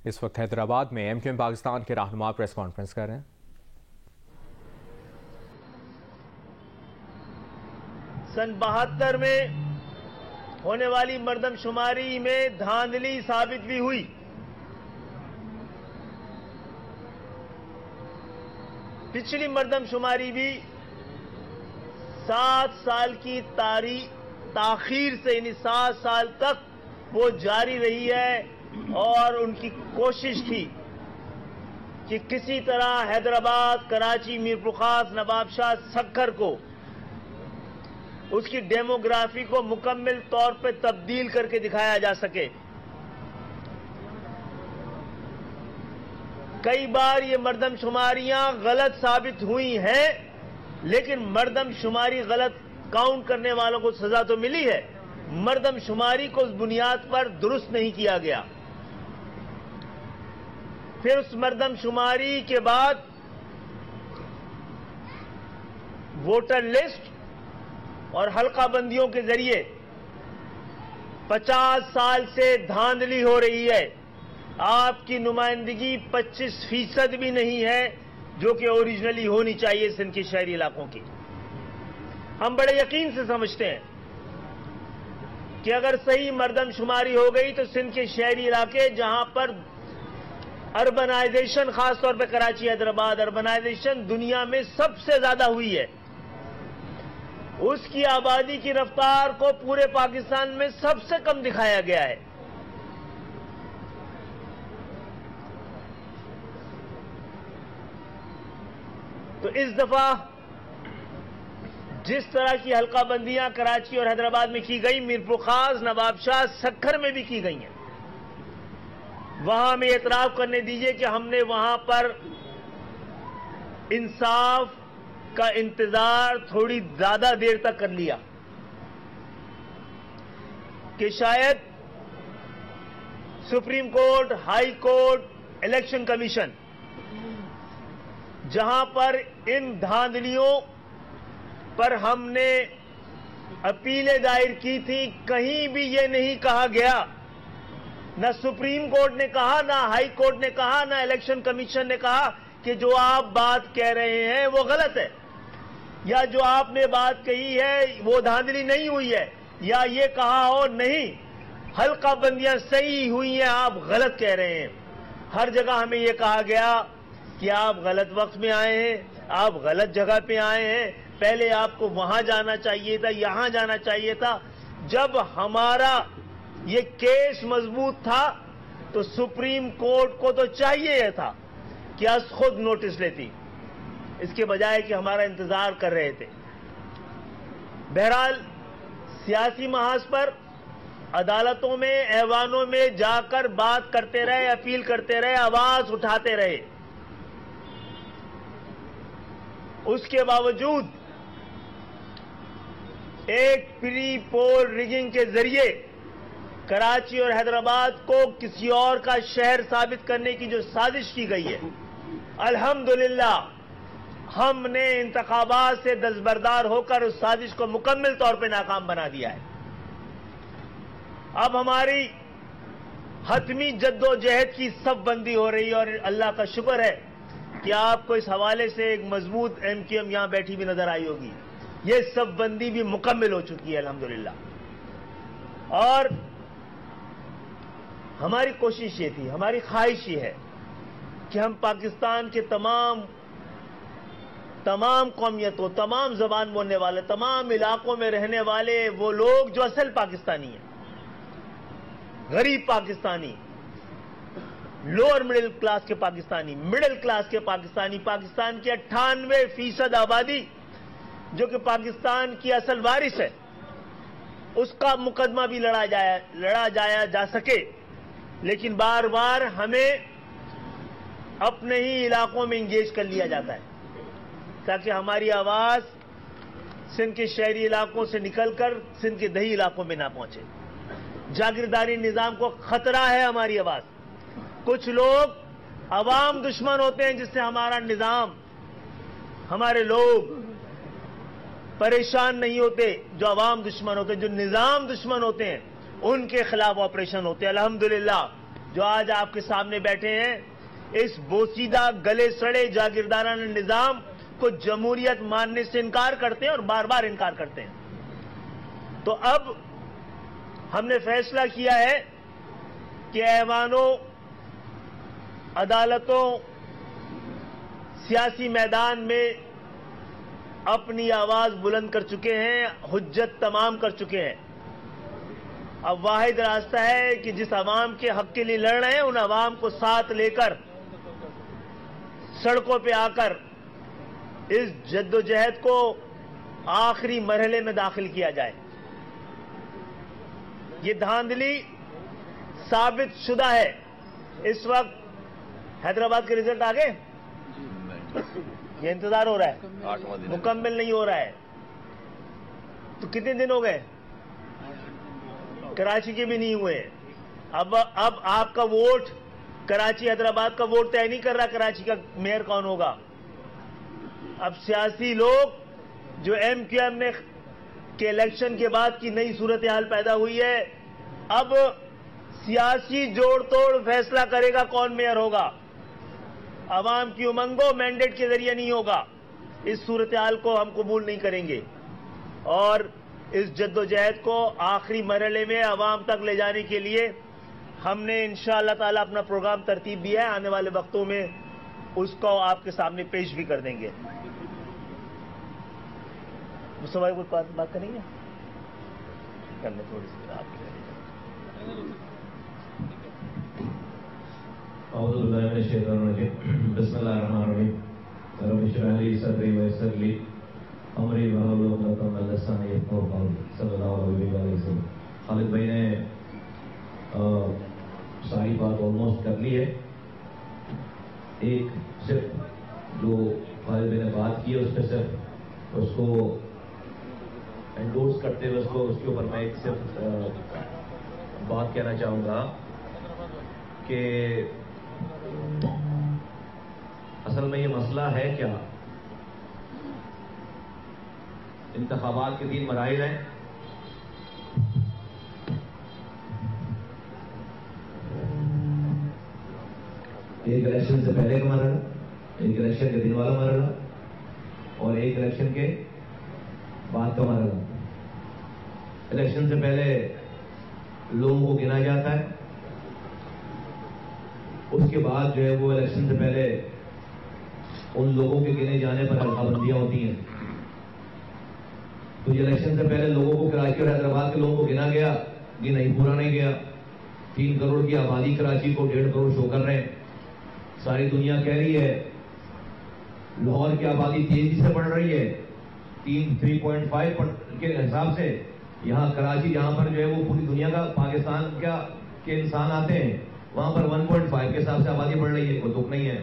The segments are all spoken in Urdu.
اس وقت حیدرآباد میں ایم کیو ایم پاکستان کے رہنما پریس کانفرنس کر رہے ہیں۔ سن 72 میں ہونے والی مردم شماری میں دھاندلی ثابت بھی ہوئی۔ پچھلی مردم شماری بھی 7 سال کی تاخیر سے، یعنی 7 سال تک وہ جاری رہی ہے، اور ان کی کوشش تھی کہ کسی طرح حیدرآباد، کراچی، میرپورخاص، نواب شاہ، سکھر کو، اس کی ڈیموگرافی کو مکمل طور پہ تبدیل کر کے دکھایا جا سکے۔ کئی بار یہ مردم شماریاں غلط ثابت ہوئی ہیں، لیکن مردم شماری غلط کاؤنٹ کرنے والوں کو سزا تو ملی ہے، مردم شماری کو اس بنیاد پر درست نہیں کیا گیا۔ پھر اس مردم شماری کے بعد ووٹر لسٹ اور حلقہ بندیوں کے ذریعے 50 سال سے دھاندلی ہو رہی ہے۔ آپ کی نمائندگی 25% بھی نہیں ہے، جو کہ اوریجنلی ہونی چاہیے سندھ کے شہری علاقوں کی۔ ہم بڑے یقین سے سمجھتے ہیں کہ اگر صحیح مردم شماری ہو گئی تو سندھ کے شہری علاقے، جہاں پر اربنائزیشن، خاص طور پہ کراچی، حیدرآباد، اربنائزیشن دنیا میں سب سے زیادہ ہوئی ہے، اس کی آبادی کی رفتار کو پورے پاکستان میں سب سے کم دکھایا گیا ہے۔ تو اس دفعہ جس طرح کی حلقہ بندیاں کراچی اور حیدرآباد میں کی گئی، میرپورخاص، نواب شاہ، سکھر میں بھی کی گئی ہیں، وہاں ہمیں اعتراف کرنے دیجئے کہ ہم نے وہاں پر انصاف کا انتظار تھوڑی زیادہ دیر تک کر لیا، کہ شاید supreme court, high court, election commission, جہاں پر ان دھاندلیوں پر ہم نے اپیلیں دائر کی تھی، کہیں بھی یہ نہیں کہا گیا، نہ سپریم کورٹ نے کہا، نہ ہائی کورٹ نے کہا، نہ الیکشن کمیشن نے کہا کہ جو آپ بات کہہ رہے ہیں وہ غلط ہے، یا جو آپ نے بات کہی ہے وہ دھاندلی نہیں ہوئی ہے، یا یہ کہا ہو نہیں حلقہ بندیاں صحیح ہوئی ہیں، آپ غلط کہہ رہے ہیں۔ ہر جگہ ہمیں یہ کہا گیا کہ آپ غلط وقت میں آئے ہیں، آپ غلط جگہ پہ آئے ہیں، پہلے آپ کو وہاں جانا چاہیے تھا، یہاں جانا چاہیے تھا۔ جب ہمارا یہ کیس مضبوط تھا تو سپریم کورٹ کو تو چاہیے تھا کہ از خود نوٹس لیتی، اس کے بجائے کہ ہمارا انتظار کر رہے تھے۔ بہرحال سیاسی محاذ پر عدالتوں میں، ایوانوں میں جا کر بات کرتے رہے، اپیل کرتے رہے، آواز اٹھاتے رہے، اس کے باوجود ایک پری پول ریگنگ کے ذریعے کراچی اور حیدرآباد کو کسی اور کا شہر ثابت کرنے کی جو سازش کی گئی ہے، الحمدللہ ہم نے انتخابات سے دستبردار ہو کر اس سازش کو مکمل طور پہ ناکام بنا دیا ہے۔ اب ہماری حتمی جد و جہد کی صف بندی ہو رہی ہے، اور اللہ کا شکر ہے کہ آپ کو اس حوالے سے ایک مضبوط ایم کیو ایم یہاں بیٹھی بھی نظر آئی ہوگی۔ یہ صف بندی بھی مکمل ہو چکی ہے الحمدللہ، اور ہماری کوشش یہ تھی، ہماری خواہش یہ ہے کہ ہم پاکستان کے تمام قومیتوں، تمام زبان بولنے والے، تمام علاقوں میں رہنے والے وہ لوگ جو اصل پاکستانی ہیں، غریب پاکستانی، لوور مڈل کلاس کے پاکستانی، مڈل کلاس کے پاکستانی، پاکستان کی 98% آبادی جو کہ پاکستان کی اصل وارث ہے، اس کا مقدمہ بھی لڑا جایا جا سکے، لیکن بار بار ہمیں اپنے ہی علاقوں میں انگیج کر لیا جاتا ہے تاکہ ہماری آواز سندھ کے شہری علاقوں سے نکل کر سندھ کے دیہی علاقوں میں نہ پہنچے۔ جاگیرداری نظام کو خطرہ ہے ہماری آواز۔ کچھ لوگ عوام دشمن ہوتے ہیں جس سے ہمارا نظام، ہمارے لوگ پریشان نہیں ہوتے، جو عوام دشمن ہوتے ہیں، جو نظام دشمن ہوتے ہیں، ان کے خلاف آپریشن ہوتے ہیں۔ الحمدللہ جو آج آپ کے سامنے بیٹھے ہیں اس بوسیدہ گلے سڑے جاگیردارانہ نظام کو جمہوریت ماننے سے انکار کرتے ہیں اور بار بار انکار کرتے ہیں. تو اب ہم نے فیصلہ کیا ہے کہ ایوانوں، عدالتوں، سیاسی میدان میں اپنی آواز بلند کر چکے ہیں، حجت تمام کر چکے ہیں. اب واحد راستہ ہے کہ جس عوام کے حق کے لیے لڑ رہے ہیں ان عوام کو ساتھ لے کر سڑکوں پہ آ کر اس جد و جہد کو آخری مرحلے میں داخل کیا جائے. یہ دھاندلی ثابت شدہ ہے. اس وقت حیدرآباد کے رزلٹ آ گئے، یہ انتظار ہو رہا ہے، مکمل نہیں ہو رہا ہے. تو کتنے دن ہو گئے؟ کراچی کے بھی نہیں ہوئے. اب آپ کا ووٹ کراچی حیدرآباد کا ووٹ طے نہیں کر رہا کراچی کا میئر کون ہوگا. اب سیاسی لوگ جو ایم کیو ایم نے کے الیکشن کے بعد کی نئی صورتحال پیدا ہوئی ہے، اب سیاسی جوڑ توڑ فیصلہ کرے گا کون میئر ہوگا. عوام کی امنگوں مینڈیٹ کے ذریعے نہیں ہوگا. اس صورتحال کو ہم قبول نہیں کریں گے اور اس جد و جہد کو آخری مرحلے میں عوام تک لے جانے کے لیے ہم نے انشاءاللہ تعالی اپنا پروگرام ترتیب دیا ہے. آنے والے وقتوں میں اس کو آپ کے سامنے پیش بھی کر دیں گے. مصطفیٰ بھائی کوئی بات کریں گے؟ کرنے تھوڑی سی آپ کی. اعوذ باللہ من الشیطان الرجیم. بسم اللہ الرحمن الرحیم. رب اشرح لی صدری ویسر لی امری واحلل عقدۃ من لسانی یفقہوا قولی. صلی اللہ علیہ وسلم. خالد بھائی نے ساری بات آلموسٹ کر لی ہے. ایک صرف جو خالد بھائی نے بات کی ہے اس پہ صرف اس کو انڈورس کرتے ہوئے اس کے اوپر میں ایک صرف بات کہنا چاہوں گا کہ اصل میں یہ مسئلہ ہے کیا. انتخابات کے 3 مراحل ہیں. ایک الیکشن سے پہلے کا مرحلہ، ایک الیکشن کے دن والا مرحلہ اور ایک الیکشن کے بعد کا مرحلہ. الیکشن سے پہلے لوگوں کو گنا جاتا ہے، اس کے بعد جو ہے وہ الیکشن سے پہلے ان لوگوں کے گنے جانے پر حلقہ بندیاں ہوتی ہیں. تو یہ الیکشن سے پہلے لوگوں کو کراچی اور حیدرآباد کے لوگوں کو گنا گیا، یہ نہیں پورا نہیں گیا. 3 کروڑ کی آبادی کراچی کو 1.5 کروڑ شو کر رہے ہیں. ساری دنیا کہہ رہی ہے لاہور کی آبادی تیزی سے بڑھ رہی ہے 3.5 کے حساب سے. یہاں کراچی جہاں پر جو ہے وہ پوری دنیا کا پاکستان کے انسان آتے ہیں وہاں پر 1.5 کے حساب سے آبادی بڑھ رہی ہے. کوئی دکھ نہیں ہے.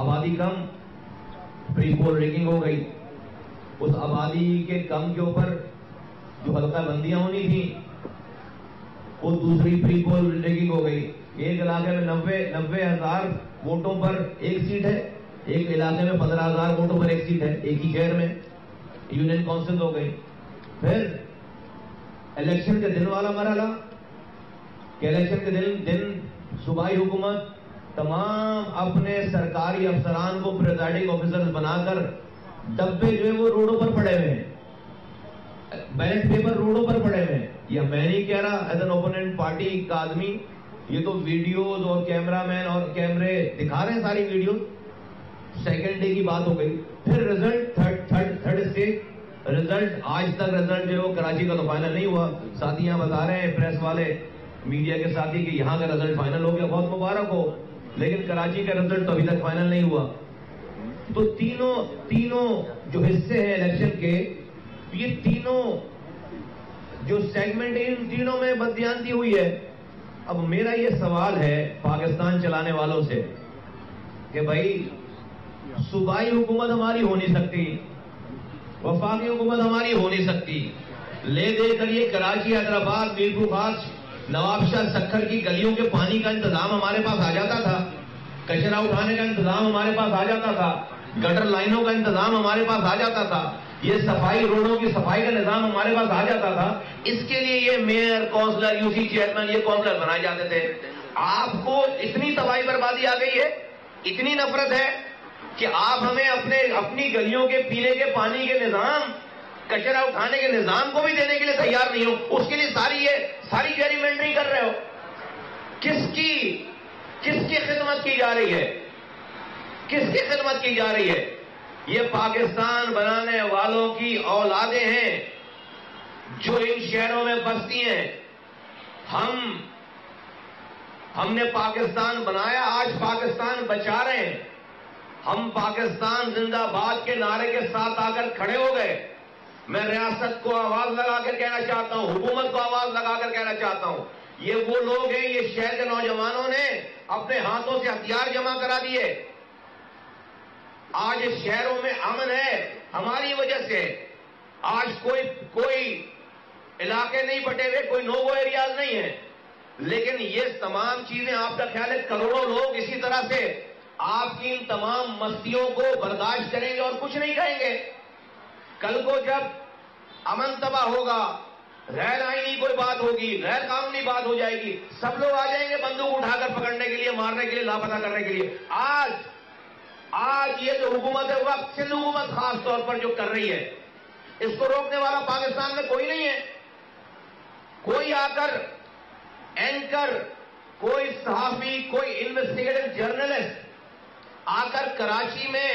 آبادی کم، پری پول ریگنگ ہو گئی. اس آبادی کے کم کے اوپر جو حلقہ بندیاں ہونی تھی وہ دوسری پری پول ریگنگ ہو گئی. ایک علاقے میں 90,000 ووٹوں پر ایک سیٹ ہے، ایک علاقے میں 15,000 ووٹوں پر ایک سیٹ ہے. ایک ہی شہر میں یونین کونسل ہو گئی. پھر الیکشن کے دن والا مرحلہ کہ الیکشن کے دن صوبائی حکومت تمام اپنے سرکاری افسران کو پریزائڈنگ آفیسر بنا کر ڈبے جو ہے وہ روڈوں پر پڑے ہوئے ہیں، بیلٹ پیپر روڈوں پر پڑے ہوئے ہیں. یہ میں نہیں کہہ رہا ایز این اوپوننٹ پارٹی کا آدمی، یہ تو ویڈیوز اور کیمرہ مین اور کیمرے دکھا رہے ہیں ساری ویڈیوز. سیکنڈ ڈے کی بات ہو گئی. پھر رزلٹ تھرڈ اسٹیج رزلٹ آج تک رزلٹ جو ہے وہ کراچی کا تو فائنل نہیں ہوا. ساتھی یہاں بتا رہے ہیں پریس والے میڈیا کے ساتھی کہ یہاں کا رزلٹ فائنل ہو گیا، بہت مبارک ہو، لیکن کراچی کا رزلٹ تو ابھی تک فائنل نہیں ہوا. تو تینوں جو حصے ہیں الیکشن کے، یہ تینوں جو سیگمنٹ ان تینوں میں بددیانتی ہوئی ہے. اب میرا یہ سوال ہے پاکستان چلانے والوں سے کہ بھائی صوبائی حکومت ہماری ہو نہیں سکتی، وفاقی حکومت ہماری ہو نہیں سکتی، لے دے کر یہ کراچی حیدرآباد میرپور خاص نواب شاہ سکھر کی گلیوں کے پانی کا انتظام ہمارے پاس آ جاتا تھا، کچرا اٹھانے کا انتظام ہمارے پاس آ جاتا تھا، گٹر لائنوں کا انتظام ہمارے پاس آ جاتا تھا، یہ صفائی روڈوں کی صفائی کا نظام ہمارے پاس آ جاتا تھا. اس کے لیے یہ mayor, councillor, U C chairman, یہ کونسلر بنائے جاتے تھے. آپ کو اتنی تباہی بربادی آ گئی ہے, اتنی نفرت ہے کہ آپ ہمیں اپنی گلیوں کے پینے کے پانی کے نظام, کچرا اٹھانے کے نظام کو بھی دینے کے لیے تیار نہیں ہو. اس کے لیے ساری جیرمنڈرنگ کر رہے ہو. کس کی خدمت کی جا رہی ہے؟ کس کی خدمت کی جا رہی ہے؟ یہ پاکستان بنانے والوں کی اولادیں ہیں جو ان شہروں میں بستی ہیں. ہم نے پاکستان بنایا, آج پاکستان بچا رہے ہیں. ہم پاکستان زندہ باد کے نعرے کے ساتھ آ کر کھڑے ہو گئے. میں ریاست کو آواز لگا کر کہنا چاہتا ہوں, حکومت کو آواز لگا کر کہنا چاہتا ہوں, یہ وہ لوگ ہیں, یہ شہر کے نوجوانوں نے اپنے ہاتھوں سے ہتھیار جمع کرا دیے. آج اس شہروں میں امن ہے ہماری وجہ سے. آج کوئی علاقے نہیں بٹے ہوئے, کوئی نو گو ایریاز نہیں ہیں. لیکن یہ تمام چیزیں آپ کا خیال ہے کروڑوں لوگ اسی طرح سے آپ کی ان تمام مستیوں کو برداشت کریں گے اور کچھ نہیں کہیں گے؟ کل کو جب امن تباہ ہوگا, غیر آئینی کوئی بات ہوگی, غیر قانونی بات ہو جائے گی, سب لوگ آ جائیں گے بندوق اٹھا کر پکڑنے کے لیے, مارنے کے لیے, لاپتہ کرنے کے لیے. آج یہ جو حکومت ہے, وقت سندھ حکومت خاص طور پر جو کر رہی ہے, اس کو روکنے والا پاکستان میں کوئی نہیں ہے. کوئی آ کر اینکر, کوئی صحافی, کوئی انویسٹیگیٹر جرنلسٹ آ کر کراچی میں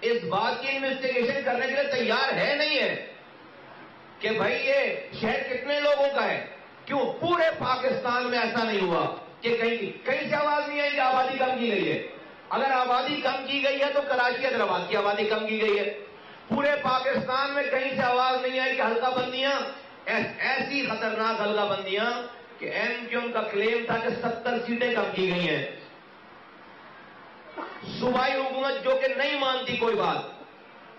اس بات کی انویسٹیگیشن کرنے کے لیے تیار ہے نہیں ہے کہ بھائی یہ شہر کتنے لوگوں کا ہے. کیوں پورے پاکستان میں ایسا نہیں ہوا کہ کہیں سے آواز نہیں آئی کہ آبادی کم کی گئی ہے؟ اگر آبادی کم کی گئی ہے تو کراچی حیدرآباد کی آبادی کم کی گئی ہے. پورے پاکستان میں کہیں سے آواز نہیں آئی کہ حلقہ بندیاں, ایسی خطرناک حلقہ بندیاں کہ ایم کیو ایم کا کلیم تھا کہ 70 سیٹیں کم کی گئی ہیں. صوبائی حکومت جو کہ نہیں مانتی کوئی بات,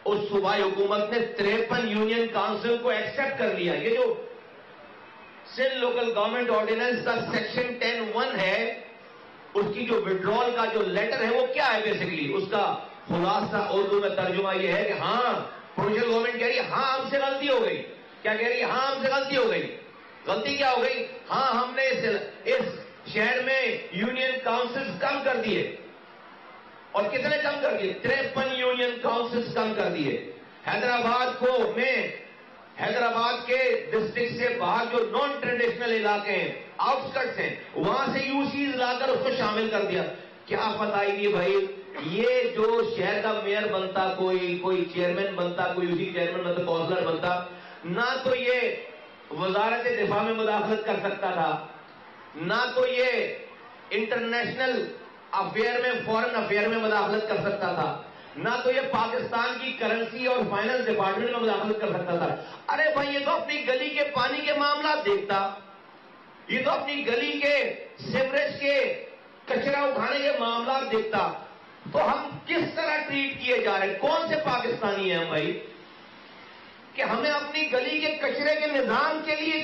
اس صوبائی حکومت نے 53 یونین کاؤنسل کو ایکسپٹ کر لیا. یہ جو سندھ لوکل گورنمنٹ آرڈیننس کا سیکشن 10(1) ہے, اس کی جو وڈرول کا جو لیٹر ہے وہ کیا ہے بیسیکلی, اس کا خلاصہ اردو میں ترجمہ یہ ہے کہ ہاں پروونشل گورنمنٹ کہہ رہی ہے ہاں ہم سے غلطی ہو گئی. کیا کہہ رہی ہے؟ ہاں ہم سے غلطی ہو گئی. غلطی کیا ہو گئی؟ ہاں ہم نے اس شہر میں یونین کاؤنسلز کم کر دیے. اور کتنے کم کر دیے؟ 53 یونین کاؤنسلز کم کر دیے. حیدرآباد کے ڈسٹرکٹ سے باہر جو نان ٹریڈیشنل علاقے ہیں, آؤٹ سکٹس ہیں, وہاں سے یو سیز لا کر اس کو شامل کر دیا. کیا بتائیے بھائی, یہ جو شہر کا میئر بنتا, کوئی چیئرمین بنتا, کوئی اسی چیئرمین بنتا, کونسلر بنتا, نہ تو یہ وزارت دفاع میں مداخلت کر سکتا تھا, نہ تو یہ انٹرنیشنل افیئر میں, فورن افیئر میں مداخلت کر سکتا تھا, نہ تو یہ پاکستان کی کرنسی اور فائنانس ڈپارٹمنٹ میں مداخلت کر سکتا تھا. ارے بھائی یہ تو اپنی گلی کے پانی کے معاملات دیکھتا, یہ تو اپنی گلی کے سیوریج کے کچرا اٹھانے کے معاملات دیکھتا. تو ہم کس طرح ٹریٹ کیے جا رہے ہیں؟ کون سے پاکستانی ہیں ہم بھائی کہ ہمیں اپنی گلی کے کچرے کے نظام کے لیے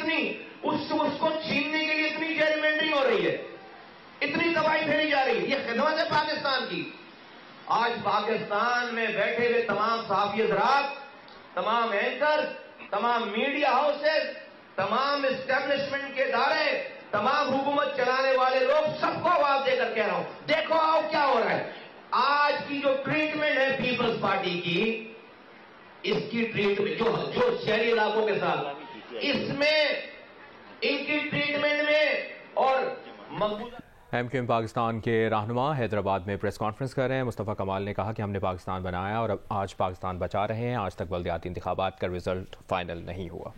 اس کو چھیننے کے لیے اتنی جیرمنڈرنگ ہو رہی ہے, اتنی تباہی پھیلی جا رہی ہے؟ یہ خدمت ہے پاکستان کی. آج پاکستان میں بیٹھے ہوئے تمام صحافی حضرات, تمام اینکر, تمام میڈیا ہاؤسز, تمام اسٹیبلشمنٹ کے ادارے, تمام حکومت چلانے والے لوگ, سب کو آواز دے کر کہہ رہا ہوں, دیکھو آؤ کیا ہو رہا ہے. آج کی جو ٹریٹمنٹ ہے پیپلز پارٹی کی, اس کی ٹریٹمنٹ جو شہری علاقوں کے ساتھ, اس میں ان کی ٹریٹمنٹ میں اور مقبوضہ ایم کیو ایم پاکستان کے رہنما حیدرآباد میں پریس کانفرنس کر رہے ہیں. مصطفیٰ کمال نے کہا کہ ہم نے پاکستان بنایا اور اب آج پاکستان بچا رہے ہیں. آج تک بلدیاتی انتخابات کا رزلٹ فائنل نہیں ہوا.